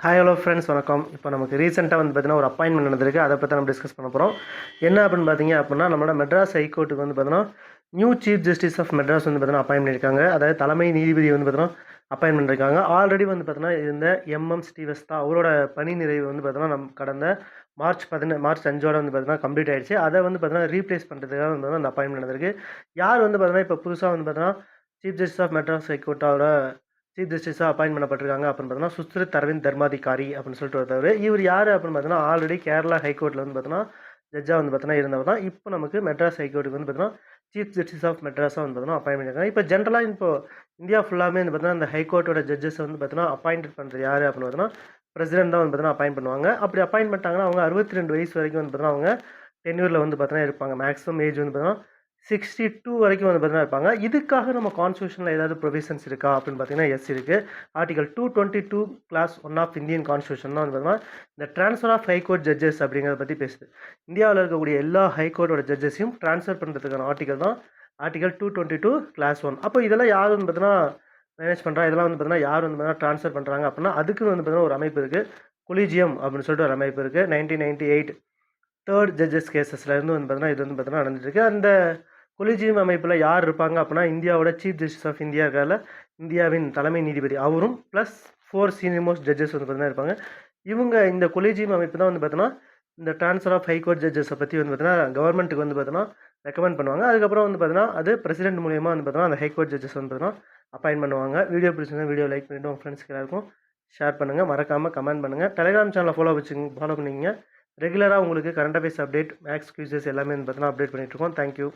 Hi hello friends வணக்கம். இப்போ நமக்கு ரீசெண்டாக வந்து பார்த்தீங்கன்னா ஒரு அப்பாயின்மெண்ட் நடந்திருக்கு. அதை பற்றி நம்ம டிஸ்கஸ் பண்ண போகிறோம். என்ன அப்படின்னு பார்த்தீங்க அப்படின்னா, நம்மளோட மெட்ராஸ் ஹைகோர்ட்டுக்கு வந்து பார்த்தீங்கன்னா new chief justice of Madras வந்து பார்த்தீங்கன்னா அப்பாயின் பண்ணியிருக்காங்க. அதாவது தலைமை நீதிபதி வந்து பார்த்தீங்கன்னா அப்பாயின் பண்ணியிருக்காங்க. ஆல்ரெடி வந்து பார்த்தீங்கன்னா இருந்த எம்எம் ஸ்ரீவஸ்தா அவரோட பணி நிறைவு வந்து பார்த்தீங்கன்னா கடந்த மார்ச் 5 வந்து பார்த்தீங்கன்னா கம்ப்ளீட் ஆயிடுச்சு. அதை வந்து பார்த்தீங்கன்னா ரீப்ளேஸ் பண்ணுறதுக்காக வந்து பார்த்தீங்கன்னா அந்த அப்பாயின்மெண்ட் நடந்திருக்கு. யார் வந்து பார்த்தீங்கன்னா இப்போ புதுசாக வந்து பார்த்தீங்கன்னா சீஃப் ஜஸ்டிஸ் ஆஃப் மெட்ராஸ் ஹைகோர்ட்டோட சீஃப் ஜஸ்டிஸாக அப்பாயின் பண்ணப்பட்டிருக்காங்க அப்படின்னு பார்த்தீங்கன்னா சுஸ்ரித் அரவிந்த் தர்மாதிகாரி அப்படின்னு சொல்லிட்டு ஒருத்தவர். இவர் யார் அப்படின்னு பார்த்தீங்கன்னா ஆல்ரெடி கேரளா ஹைகோர்ட்டில் வந்து பார்த்தீங்கன்னா ஜட்ஜாக வந்து பார்த்தீங்கன்னா இருந்தவர் தான். இப்போ நமக்கு மெட்ராஸ் ஹைகோர்ட்டுக்கு வந்து பார்த்தீங்கன்னா சீஃப் ஜஸ்டிஸ் ஆஃப் மெட்ராஸாக வந்து பார்த்தீங்கன்னா அப்பாயின் பண்ணியிருக்காங்க. இப்போ ஜென்ரலாக இப்போ இந்தியா ஃபுல்லாமே வந்து பார்த்தீங்கன்னா இந்த ஹைகோர்ட்டோட ஜட்ஜஸ் வந்து பார்த்தீங்கன்னா அப்பாயின்ட் பண்ணுறது யார் அப்படின்னு பார்த்தீங்கன்னா பிரசிடென்ட் தான் வந்து பார்த்தீங்கன்னா அப்பாயின் பண்ணுவாங்க. அப்படி அப்பாயின் பண்ணிட்டாங்கன்னா அவங்க 62 வயசு வரைக்கும் வந்து பார்த்தீங்கன்னா அவங்க டென்யூரில் வந்து பார்த்தீங்கன்னா இருப்பாங்க. மேக்ஸிமம் ஏஜ் வந்து பார்த்தீங்கன்னா 62 வரைக்கும் வந்து பார்த்தீங்கன்னா இருப்பாங்க. இதுக்காக நம்ம கான்ஸ்டியூஷனில் ஏதாவது ப்ரொவிஷன்ஸ் இருக்கா அப்படின்னு பார்த்தீங்கன்னா எஸ் இருக்குது. Article 222 clause 1 of Indian constitution தான் வந்து பார்த்தீங்கன்னா இந்த ட்ரான்ஸ்ஃபர் ஆஃப் ஹைகோர்ட் ஜட்ஜஸ் அப்படிங்கிறத பற்றி பேசுது. இந்தியாவில் இருக்கக்கூடிய எல்லா ஹைகோர்ட்டோட ஜட்ஜஸையும் ட்ரான்ஸ்ஃபர் பண்ணுறதுக்கான ஆர்டிகல் தான் ஆர்டிகல் 222 கிளாஸ் 1. அப்போ இதெல்லாம் யார் வந்து பார்த்தீங்கன்னா மேனேஜ் பண்ணுறா, இதெல்லாம் வந்து பார்த்தீங்கன்னா யார் வந்து பார்த்தீங்கன்னா ட்ரான்ஸ்ஃபர் பண்ணுறாங்க அப்படின்னா அதுக்குன்னு வந்து பார்த்தீங்கன்னா ஒரு அமைப்பு இருக்குது. கொலிஜியம் அப்படின்னு சொல்லிட்டு ஒரு அமைப்பு இருக்குது. 1998 தேர்ட் ஜட்ஜஸ் கேசஸ்லேருந்து வந்து பார்த்தீங்கன்னா இது வந்து பார்த்தீங்கன்னா நடந்துட்டுருக்கு. அந்த கொலிஜியம் அமைப்பில் யார் இருப்பாங்க அப்படின்னா இந்தியாவோட சீஃப் ஜஸ்டிஸ் ஆஃப் இந்தியா இருக்கால, இந்தியாவின் தலைமை நீதிபதி அவரும் ப்ளஸ் 4 சீனியர் மோஸ்ட் ஜட்ஜஸ் வந்து பார்த்தீங்கன்னா இருப்பாங்க. இவங்க இந்த கொலிஜியம் அமைப்பு தான் வந்து பார்த்தீங்கன்னா இந்த ட்ரான்ஸ்ஃபர் ஆஃப் ஹைகோர்ட் ஜட்ஜஸை பற்றி வந்து பார்த்தீங்கன்னா கவர்மெண்ட்டுக்கு வந்து பார்த்தீங்கன்னா ரெக்கமெண்ட் பண்ணுவாங்க. அதுக்கப்புறம் வந்து பார்த்தீங்கன்னா அது பிரசிடென்ட் மூலியமாக வந்து பார்த்தீங்கன்னா அந்த ஹைகோர்ட் ஜட்ஜஸ் வந்து பார்த்தீங்கன்னா அப்பாயின் பண்ணுவாங்க. வீடியோ பிடிச்சிருந்தா வீடியோ லைக் பண்ணிவிட்டு உங்கள் ஃப்ரெண்ட்ஸ்க்கு எல்லாருக்கும் ஷேர் பண்ணுங்கள். மறக்காமல் கமெண்ட் பண்ணுங்கள். டெலிகிராம் சேனலை ஃபாலோ பண்ணிங்க. ரெகுலராக உங்களுக்கு current affairs update, maths quizzes எல்லாமே வந்து பார்த்தீங்கன்னா அப்டேட் பண்ணிகிட்ருக்கோம். தேங்க்யூ.